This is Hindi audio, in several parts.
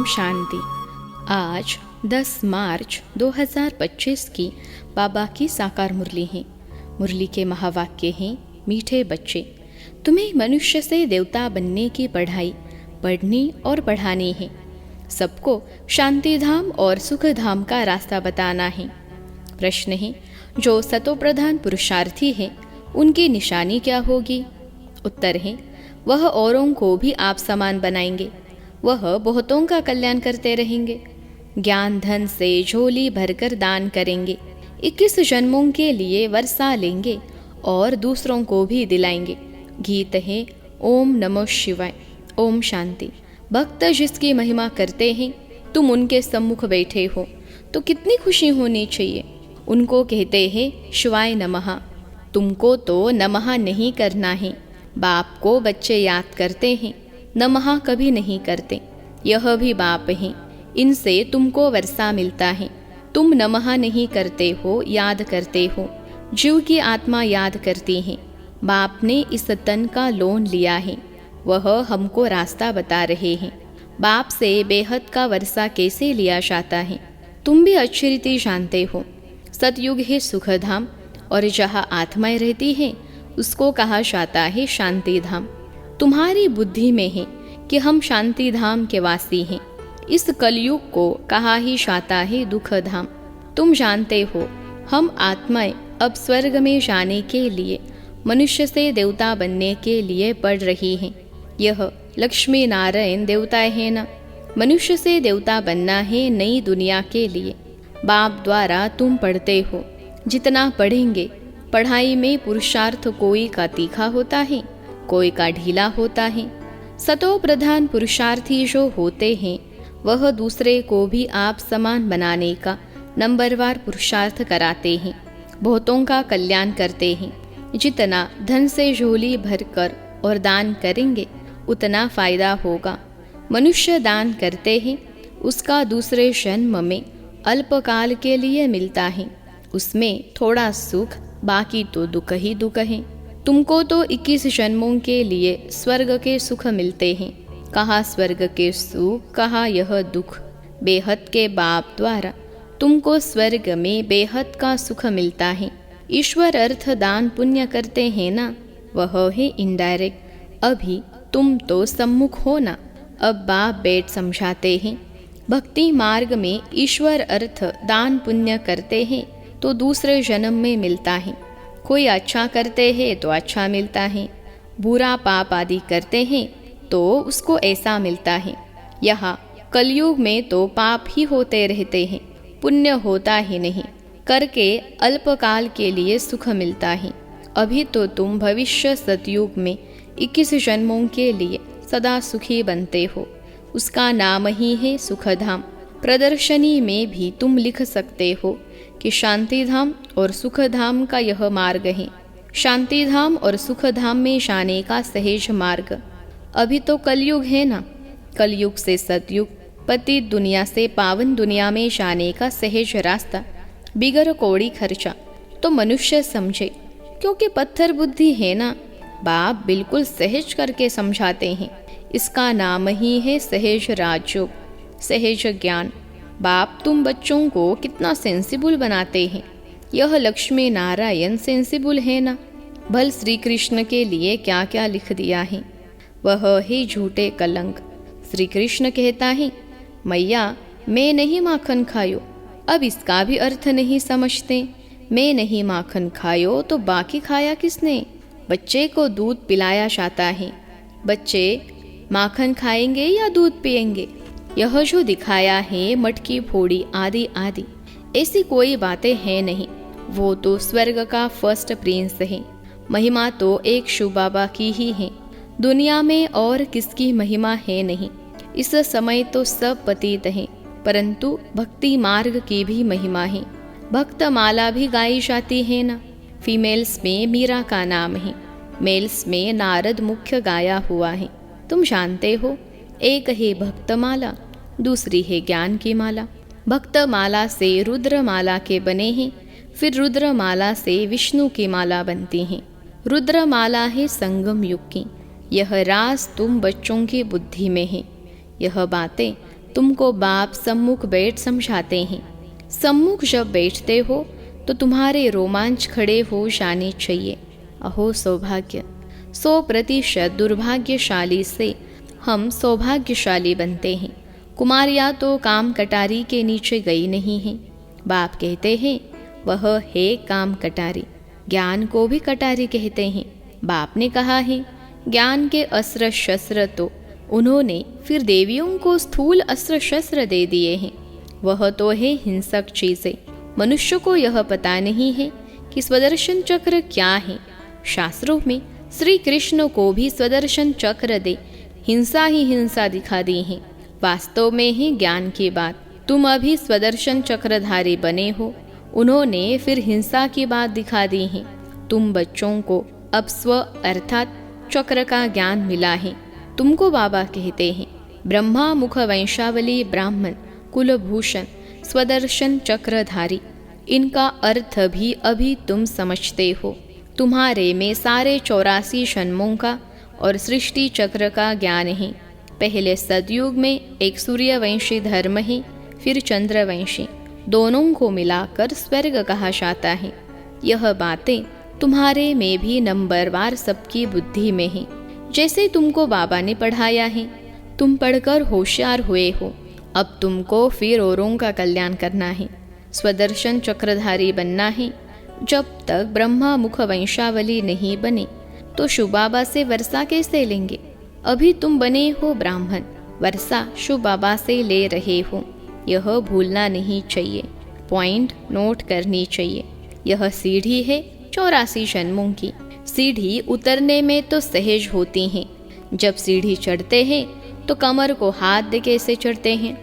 ओम शांति। आज 10 मार्च 2025 की बाबा की साकार मुरली है। मुरली के महावाक्य हैं, मीठे बच्चे, तुम्हें मनुष्य से देवता बनने की पढ़ाई पढ़नी और बढ़ानी है। सबको शांति धाम और सुख धाम का रास्ता बताना है। प्रश्न है, जो सतोप्रधान पुरुषार्थी है उनकी निशानी क्या होगी? उत्तर है, वह औरों को भी आप समान बनाएंगे। वह बहुतों का कल्याण करते रहेंगे। ज्ञान धन से झोली भरकर दान करेंगे। 21 जन्मों के लिए वर्षा लेंगे और दूसरों को भी दिलाएंगे। गीत है ओम नमः शिवाय। ओम शांति। भक्त जिसकी महिमा करते हैं, तुम उनके सम्मुख बैठे हो तो कितनी खुशी होनी चाहिए। उनको कहते हैं शिवाय नमः। तुमको तो नमः नहीं करना है। बाप को बच्चे याद करते हैं, नमः कभी नहीं करते। यह भी बाप हैं, इनसे तुमको वर्षा मिलता है। तुम नमः नहीं करते हो, याद करते हो। जीव की आत्मा याद करती है। बाप ने इस तन का लोन लिया है, वह हमको रास्ता बता रहे हैं। बाप से बेहद का वर्षा कैसे लिया जाता है, तुम भी अच्छी रीति जानते हो। सतयुग है सुखधाम और जहाँ आत्माएं रहती हैं उसको कहा जाता है शांति धाम। तुम्हारी बुद्धि में है कि हम शांति धाम के वासी हैं। इस कलयुग को कहा ही जाता है दुख धाम। तुम जानते हो, हम आत्माएं अब स्वर्ग में जाने के लिए मनुष्य से देवता बनने के लिए पढ़ रही हैं। यह लक्ष्मी नारायण देवता है ना। मनुष्य से देवता बनना है नई दुनिया के लिए। बाप द्वारा तुम पढ़ते हो। जितना पढ़ेंगे, पढ़ाई में पुरुषार्थ कोई का तीखा होता है, कोई का ढीला होता है। सतो प्रधान पुरुषार्थी जो होते हैं वह दूसरे को भी आप समान बनाने का नंबरवार पुरुषार्थ कराते हैं। बहुतों का कल्याण करते हैं। जितना धन से झोली भरकर और दान करेंगे उतना फायदा होगा। मनुष्य दान करते हैं, उसका दूसरे जन्म में अल्पकाल के लिए मिलता है। उसमें थोड़ा सुख, बाकी तो दुख ही दुख है। तुमको तो 21 जन्मों के लिए स्वर्ग के सुख मिलते हैं। कहा स्वर्ग के सुख, कहा यह दुख। बेहद के बाप द्वारा तुमको स्वर्ग में बेहद का सुख मिलता है। ईश्वर अर्थ दान पुण्य करते हैं ना, वह है इनडायरेक्ट। अभी तुम तो सम्मुख हो ना। अब बाप बैठ समझाते हैं। भक्ति मार्ग में ईश्वर अर्थ दान पुण्य करते हैं तो दूसरे जन्म में मिलता है। कोई अच्छा करते हैं तो अच्छा मिलता है, बुरा पाप आदि करते हैं तो उसको ऐसा मिलता है। यहाँ कलयुग में तो पाप ही होते रहते हैं, पुण्य होता ही नहीं। करके अल्पकाल के लिए सुख मिलता है। अभी तो तुम भविष्य सतयुग में 21 जन्मों के लिए सदा सुखी बनते हो। उसका नाम ही है सुखधाम। प्रदर्शनी में भी तुम लिख सकते हो कि शांति धाम और सुख धाम का यह मार्ग है। शांति धाम और सुख धाम में जाने का सहज मार्ग। अभी तो कलयुग है ना। कलयुग से सतयुग, पतित दुनिया से पावन दुनिया में जाने का सहज रास्ता, बिगर कौड़ी खर्चा। तो मनुष्य समझे, क्योंकि पत्थर बुद्धि है ना। बाप बिल्कुल सहज करके समझाते हैं। इसका नाम ही है सहज राजयोग, सहज ज्ञान। बाप तुम बच्चों को कितना सेंसिबल बनाते हैं। यह लक्ष्मी नारायण सेंसिबल है ना। भल श्री कृष्ण के लिए क्या क्या लिख दिया है। वह है झूठे कलंक। श्री कृष्ण कहता है, मैया मैं नहीं माखन खायो। अब इसका भी अर्थ नहीं समझते। मैं नहीं माखन खायो तो बाकी खाया किसने? बच्चे को दूध पिलाया जाता है। बच्चे माखन खाएंगे या दूध पिएंगे? यह जो दिखाया है मटकी फोड़ी आदि आदि, ऐसी कोई बातें हैं नहीं। वो तो स्वर्ग का फर्स्ट प्रिंस है। महिमा तो एक शिव बाबा की ही है। दुनिया में और किसकी महिमा है नहीं। इस समय तो सब पतित हैं, परंतु भक्ति मार्ग की भी महिमा है। भक्त माला भी गाई जाती है ना। फीमेल्स में मीरा का नाम है, मेल्स में नारद मुख्य गाया हुआ है। तुम जानते हो, एक है भक्त माला, दूसरी है ज्ञान की माला। भक्त माला से रुद्र माला के बने हैं, फिर रुद्र माला से विष्णु की माला बनती हैं। रुद्र माला है संगम युग की। यह राज तुम बच्चों की बुद्धि में है। यह बातें तुमको बाप सम्मुख बैठ समझाते हैं। सम्मुख जब बैठते हो तो तुम्हारे रोमांच खड़े हो जाने चाहिए। अहो सौभाग्य! 100% दुर्भाग्यशाली से हम सौभाग्यशाली बनते हैं। कुमारियाँ तो काम कटारी के नीचे गई नहीं हैं। बाप कहते हैं वह है काम कटारी। ज्ञान को भी कटारी कहते हैं। बाप ने कहा है ज्ञान के अस्त्र शस्त्र तो उन्होंने फिर देवियों को स्थूल अस्त्र शस्त्र दे दिए हैं। वह तो है हिंसक चीज़ें। मनुष्य को यह पता नहीं है कि स्वदर्शन चक्र क्या है। शास्त्रों में श्री कृष्ण को भी स्वदर्शन चक्र दे हिंसा ही हिंसा दिखा दी है। वास्तव में ही ज्ञान की बात। तुम अभी स्वदर्शन चक्रधारी बने हो, उन्होंने फिर हिंसा की बात दिखा दी है। तुम बच्चों को अब स्व अर्थात चक्र का ज्ञान मिला है। तुमको बाबा कहते हैं ब्रह्मा मुख वंशावली ब्राह्मण कुलभूषण स्वदर्शन चक्रधारी। इनका अर्थ भी अभी तुम समझते हो। तुम्हारे में सारे 84 जन्मों का और सृष्टि चक्र का ज्ञान है। पहले सतयुग में एक सूर्यवंशी धर्म है, फिर चंद्रवंशी, दोनों को मिलाकर स्वर्ग कहा जाता है। यह बातें तुम्हारे में भी नंबरवार सबकी बुद्धि में है। जैसे तुमको बाबा ने पढ़ाया है, तुम पढ़कर होशियार हुए हो। अब तुमको फिर औरों का कल्याण करना है, स्वदर्शन चक्रधारी बनना है। जब तक ब्रह्मा मुख वंशावली नहीं बने तो शिव बाबा से वर्षा कैसे लेंगे? अभी तुम बने हो ब्राह्मण, वर्षा शिव बाबा से ले रहे हो। यह भूलना नहीं चाहिए, पॉइंट नोट करनी चाहिए। यह सीढ़ी है 84 जन्मों की। सीढ़ी उतरने में तो सहज होती हैं। जब सीढ़ी चढ़ते हैं तो कमर को हाथ दे कैसे चढ़ते हैं।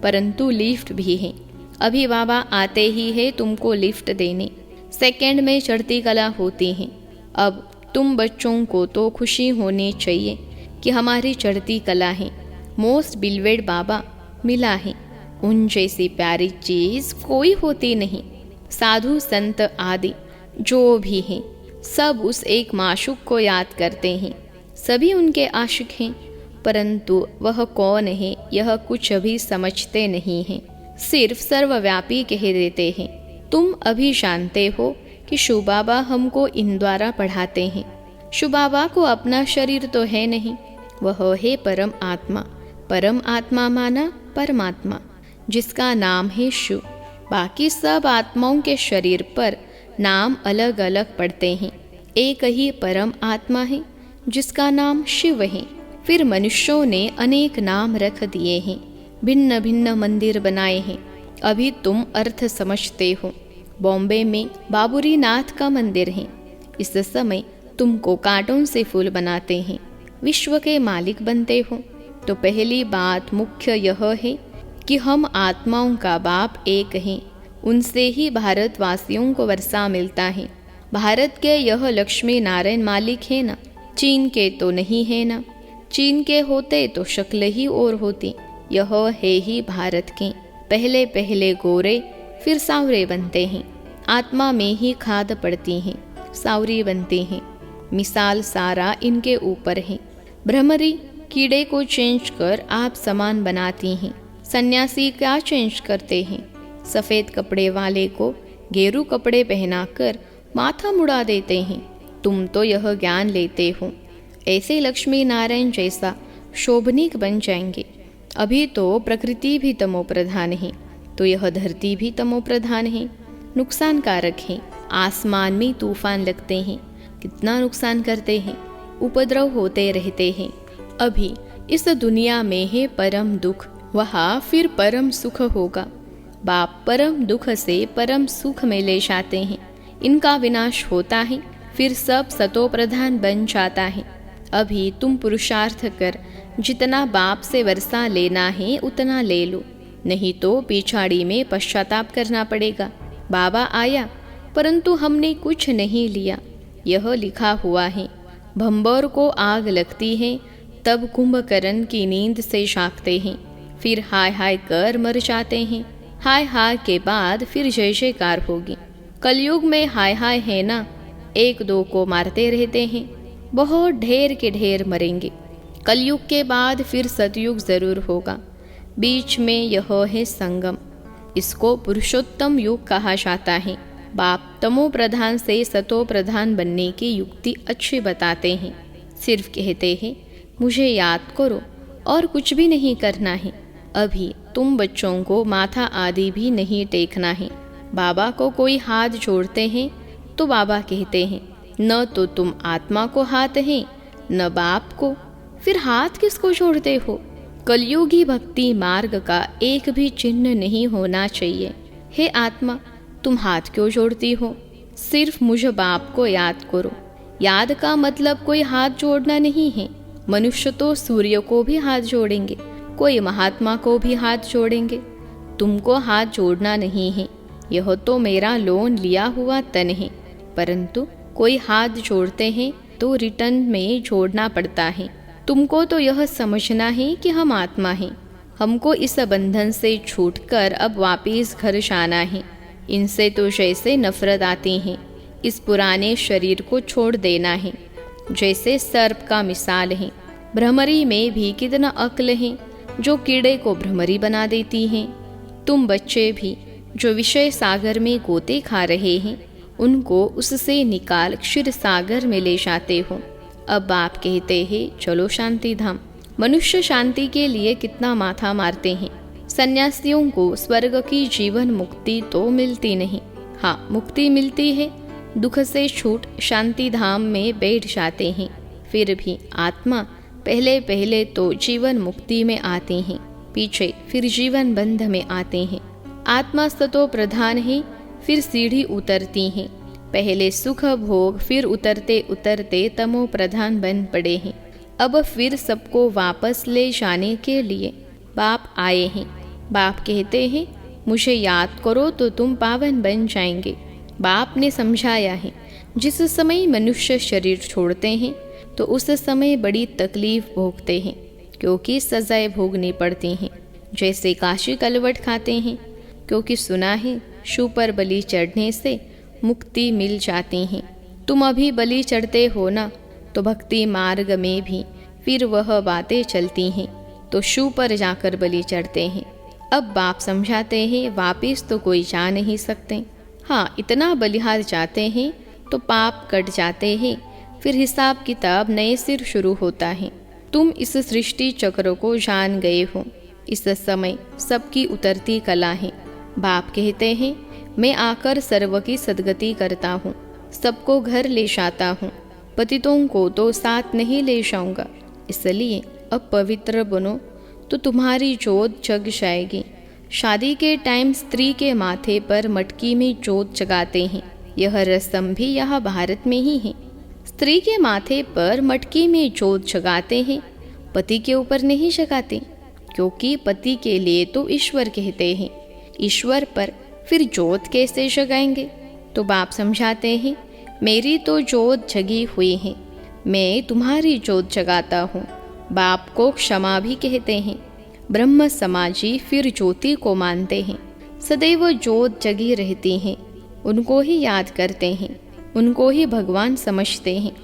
परंतु लिफ्ट भी है। अभी बाबा आते ही है तुमको लिफ्ट देने। सेकंड में चढ़ती कला होती है। अब तुम बच्चों को तो खुशी होनी चाहिए कि हमारी चढ़ती कला है। मोस्ट बिलवेड बाबा मिला है। उन जैसी प्यारी चीज़ कोई होती नहीं। साधु संत आदि जो भी हैं सब उस एक माशूक को याद करते हैं। सभी उनके आशिक हैं, परंतु वह कौन है यह कुछ भी समझते नहीं हैं। सिर्फ सर्वव्यापी कह देते हैं। तुम अभी जानते हो कि शिव बाबा हमको इन द्वारा पढ़ाते हैं। शिव बाबा को अपना शरीर तो है नहीं, वह है परम आत्मा। परम आत्मा माना परमात्मा, जिसका नाम है शिव। बाकी सब आत्माओं के शरीर पर नाम अलग अलग पड़ते हैं। एक ही परम आत्मा है जिसका नाम शिव है। फिर मनुष्यों ने अनेक नाम रख दिए हैं, भिन्न भिन्न मंदिर बनाए हैं। अभी तुम अर्थ समझते हो। बॉम्बे में बाबूरी नाथ का मंदिर है। इस समय तुमको कार्टून से फूल बनाते हैं, विश्व के मालिक बनते हो। तो पहली बात मुख्य यह है कि हम आत्माओं का बाप एक हैं। उनसे ही भारतवासियों को वर्षा मिलता है। भारत के यह लक्ष्मी नारायण मालिक है ना, चीन के तो नहीं है ना। चीन के होते तो शक्ल ही और होती। यह है ही भारत के। पहले पहले गोरे फिर सावरे बनते हैं। आत्मा में ही खाद पड़ती है, सावरी बनती हैं। मिसाल सारा इनके ऊपर है। भ्रमरी कीड़े को चेंज कर आप समान बनाती हैं। सन्यासी क्या चेंज करते हैं? सफ़ेद कपड़े वाले को गेरू कपड़े पहनाकर माथा मुड़ा देते हैं। तुम तो यह ज्ञान लेते हो, ऐसे लक्ष्मी नारायण जैसा शोभनीक बन जाएंगे। अभी तो प्रकृति भी तमो प्रधान है, तो यह धरती भी तमो प्रधान है, नुकसानकारक है। आसमान में तूफान लगते हैं, कितना नुकसान करते हैं, उपद्रव होते रहते हैं। अभी इस दुनिया में है परम दुख, वहाँ फिर परम सुख होगा। बाप परम दुख से परम सुख में ले जाते हैं। इनका विनाश होता है, फिर सब सतो प्रधान बन जाता है। अभी तुम पुरुषार्थ कर जितना बाप से वर्षा लेना है उतना ले लो, नहीं तो पिछाड़ी में पश्चाताप करना पड़ेगा। बाबा आया परंतु हमने कुछ नहीं लिया, यह लिखा हुआ है। भंबर को आग लगती है तब कुंभकर्ण की नींद से जागते हैं, फिर हाय हाय कर मर जाते हैं। हाय हाय के बाद फिर जय जयकार होगी। कलयुग में हाय हाय है ना, एक दो को मारते रहते हैं, बहुत ढेर के ढेर मरेंगे। कलयुग के बाद फिर सतयुग जरूर होगा। बीच में यह है संगम। इसको पुरुषोत्तम युग कहा जाता है। बाप तमो प्रधान से सतो प्रधान बनने की युक्ति अच्छी बताते हैं। सिर्फ कहते हैं मुझे याद करो और कुछ भी नहीं करना है। अभी तुम बच्चों को माथा आदि भी नहीं टेकना है। बाबा को कोई हाथ जोड़ते हैं तो बाबा कहते हैं न तो तुम आत्मा को हाथ है न बाप को, फिर हाथ किसको जोड़ते हो? कलयुगी भक्ति मार्ग का एक भी चिन्ह नहीं होना चाहिए। हे आत्मा, तुम हाथ क्यों जोड़ती हो? सिर्फ मुझे बाप को याद करो। याद का मतलब कोई हाथ जोड़ना नहीं है। मनुष्य तो सूर्य को भी हाथ जोड़ेंगे, कोई महात्मा को भी हाथ जोड़ेंगे। तुमको हाथ जोड़ना नहीं है। यह तो मेरा लोन लिया हुआ तन है, परंतु कोई हाथ जोड़ते हैं तो रिटर्न में जोड़ना पड़ता है। तुमको तो यह समझना है कि हम आत्मा हैं। हमको इस बंधन से छूटकर अब वापस घर जाना है। इनसे तो जैसे नफरत आती है, इस पुराने शरीर को छोड़ देना है। जैसे सर्प का मिसाल है। भ्रमरी में भी कितना अक्ल है जो कीड़े को भ्रमरी बना देती है। तुम बच्चे भी जो विषय सागर में गोते खा रहे हैं, उनको उससे निकाल क्षीर सागर में ले जाते हो। अब बाप कहते हैं चलो शांति धाम। मनुष्य शांति के लिए कितना माथा मारते हैं। सन्यासियों को स्वर्ग की जीवन मुक्ति तो मिलती नहीं। हाँ, मुक्ति मिलती है, दुख से छूट शांति धाम में बैठ जाते हैं। फिर भी आत्मा पहले पहले तो जीवन मुक्ति में आते हैं, पीछे फिर जीवन बंध में आते हैं। आत्मा सतो प्रधान है, फिर सीढ़ी उतरती हैं। पहले सुख भोग, फिर उतरते उतरते तमो प्रधान बन पड़े हैं। अब फिर सबको वापस ले जाने के लिए बाप आए हैं। बाप कहते हैं मुझे याद करो तो तुम पावन बन जाएंगे। बाप ने समझाया है जिस समय मनुष्य शरीर छोड़ते हैं तो उस समय बड़ी तकलीफ भोगते हैं, क्योंकि सजाएं भोगनी पड़ती हैं। जैसे काशी कलवट खाते हैं, क्योंकि सुना है शिव पर बलि चढ़ने से मुक्ति मिल जाती है। तुम अभी बलि चढ़ते हो ना, तो भक्ति मार्ग में भी फिर वह बातें चलती हैं, तो शिव पर जाकर बलि चढ़ते हैं। अब बाप समझाते हैं वापिस तो कोई जा नहीं सकते। हाँ, इतना बलिहार जाते हैं तो पाप कट जाते हैं, फिर हिसाब किताब नए सिर शुरू होता है। तुम इस सृष्टि चक्र को जान गए हो। इस समय सबकी उतरती कला है। बाप कहते हैं मैं आकर सर्व की सद्गति करता हूँ, सबको घर ले जाता हूँ, पतितों को तो साथ नहीं ले जाऊंगा। इसलिए अब पवित्र बनो तो तुम्हारी जोत जग जाएगी। शादी के टाइम स्त्री के माथे पर मटकी में जोत जगाते हैं। यह रस्म भी यहाँ भारत में ही है। स्त्री के माथे पर मटकी में जोत जगाते हैं, पति के ऊपर नहीं जगाते, क्योंकि पति के लिए तो ईश्वर कहते हैं। ईश्वर पर फिर जोत कैसे जगाएंगे? तो बाप समझाते हैं मेरी तो जोत जगी हुई है, मैं तुम्हारी जोत जगाता हूँ। बाप को क्षमा भी कहते हैं। ब्रह्म समाजी फिर ज्योति को मानते हैं। सदैव जोत जगी रहती हैं, उनको ही याद करते हैं, उनको ही भगवान समझते हैं।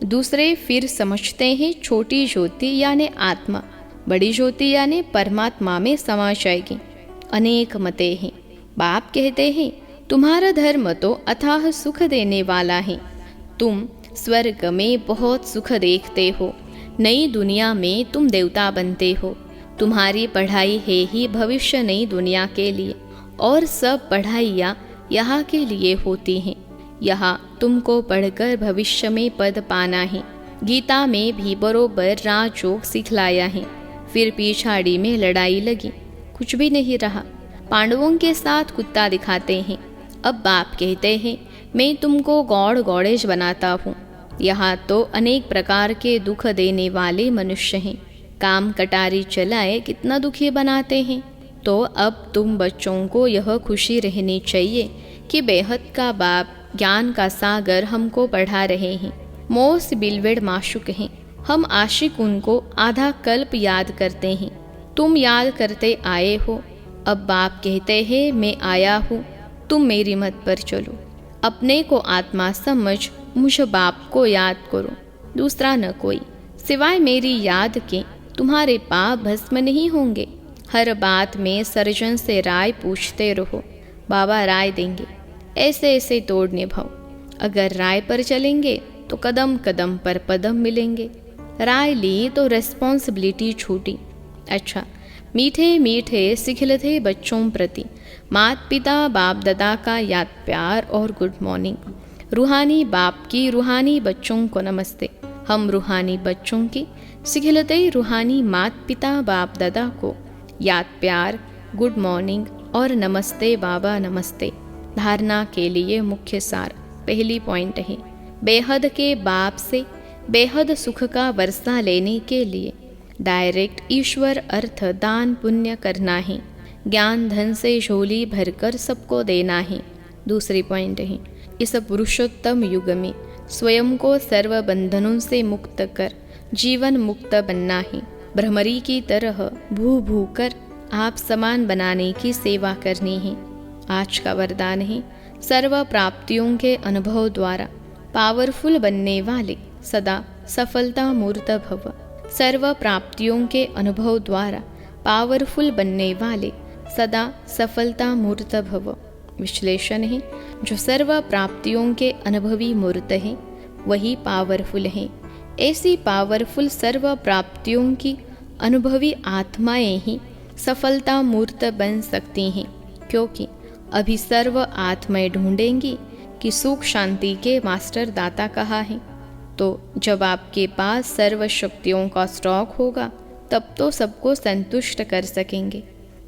दूसरे फिर समझते हैं छोटी ज्योति यानी आत्मा, बड़ी ज्योति यानी परमात्मा में समा जाएगी। अनेक मते हैं। बाप कहते हैं तुम्हारा धर्म तो अथाह सुख देने वाला है। तुम स्वर्ग में बहुत सुख देखते हो, नई दुनिया में तुम देवता बनते हो। तुम्हारी पढ़ाई है ही भविष्य नई दुनिया के लिए, और सब पढ़ाइयाँ यहाँ के लिए होती हैं। यहाँ तुमको पढ़कर भविष्य में पद पाना है। गीता में भी बरोबर राजयोग सिखलाया है। फिर पिछाड़ी में लड़ाई लगी, कुछ भी नहीं रहा। पांडवों के साथ कुत्ता दिखाते हैं। अब बाप कहते हैं मैं तुमको गौड़ गौड़ेश बनाता हूँ। यहाँ तो अनेक प्रकार के दुख देने वाले मनुष्य हैं। काम कटारी चलाए कितना दुखी बनाते हैं। तो अब तुम बच्चों को यह खुशी रहनी चाहिए कि बेहद का बाप ज्ञान का सागर हमको पढ़ा रहे हैं। मोस्ट बिलवेड माशुक हैं। हम आशिक उनको आधा कल्प याद करते हैं। तुम याद करते आए हो। अब बाप कहते हैं मैं आया हूँ, तुम मेरी मत पर चलो। अपने को आत्मा समझ मुझ बाप को याद करो, दूसरा न कोई। सिवाय मेरी याद के तुम्हारे पाप भस्म नहीं होंगे। हर बात में सर्जन से राय पूछते रहो, बाबा राय देंगे। ऐसे ऐसे तोड़ निभाओ। अगर राय पर चलेंगे तो कदम कदम पर पदम मिलेंगे। राय ली तो रेस्पॉन्सिबिलिटी छूटी। अच्छा, मीठे मीठे सिखिलते बच्चों प्रति माता पिता बाप दादा का याद प्यार और गुड मॉर्निंग। रूहानी बाप की रूहानी बच्चों को नमस्ते। हम रूहानी बच्चों की सिखिलते रूहानी माता पिता बाप दादा को याद प्यार, गुड मॉर्निंग और नमस्ते बाबा नमस्ते। धारणा के लिए मुख्य सार। पहली पॉइंट है, बेहद के बाप से बेहद सुख का वर्षा लेने के लिए डायरेक्ट ईश्वर अर्थ दान पुण्य करना है। ज्ञान धन से झोली भरकर सबको देना है। दूसरी पॉइंट है, इस पुरुषोत्तम युग में स्वयं को सर्व बंधनों से मुक्त कर जीवन मुक्त बनना है। भ्रमरी की तरह भू भू कर आप समान बनाने की सेवा करनी है। आज का वरदान है, सर्व प्राप्तियों के अनुभव द्वारा पावरफुल बनने वाले सदा सफलता मूर्त भव। सर्व प्राप्तियों के अनुभव द्वारा पावरफुल बनने वाले सदा सफलता मूर्त भव। विश्लेषण है, जो सर्व प्राप्तियों के अनुभवी मूर्त है वही पावरफुल है। ऐसी पावरफुल सर्व प्राप्तियों की अनुभवी आत्माएं ही सफलता मूर्त बन सकती हैं, क्योंकि अभी सर्व आत्माएं ढूंढेंगी कि सुख शांति के मास्टर दाता कहाँ है। तो जब आपके पास सर्व शक्तियों का स्टॉक होगा तब तो सबको संतुष्ट कर सकेंगे।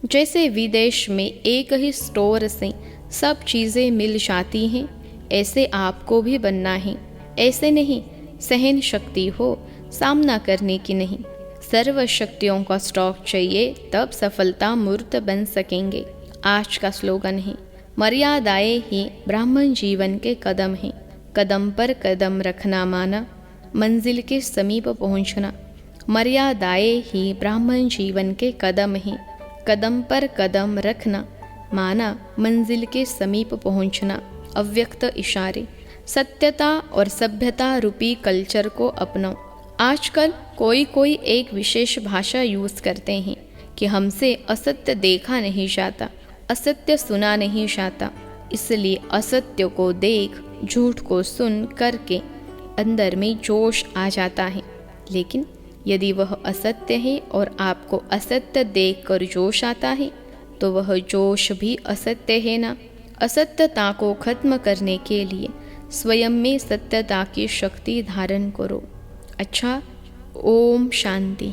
जैसे विदेश में एक ही स्टोर से सब चीज़ें मिल जाती हैं, ऐसे आपको भी बनना है। ऐसे नहीं सहन शक्ति हो, सामना करने की नहीं। सर्व शक्तियों का स्टॉक चाहिए, तब सफलता मूर्त बन सकेंगे। आज का स्लोगन है, मर्यादाएं ही ब्राह्मण जीवन के कदम हैं। कदम पर कदम रखना माना मंजिल के समीप पहुंचना। मर्यादाएं ही ब्राह्मण जीवन के कदम हैं। कदम पर कदम रखना माना मंजिल के समीप पहुंचना। अव्यक्त इशारे। सत्यता और सभ्यता रूपी कल्चर को अपनाओ। आजकल कोई एक विशेष भाषा यूज़ करते हैं कि हमसे असत्य देखा नहीं जाता, असत्य सुना नहीं जाता, इसलिए असत्य को देख झूठ को सुन करके अंदर में जोश आ जाता है। लेकिन यदि वह असत्य है और आपको असत्य देखकर जोश आता है तो वह जोश भी असत्य है ना। असत्यता को खत्म करने के लिए स्वयं में सत्यता की शक्ति धारण करो। अच्छा, ओम शांति।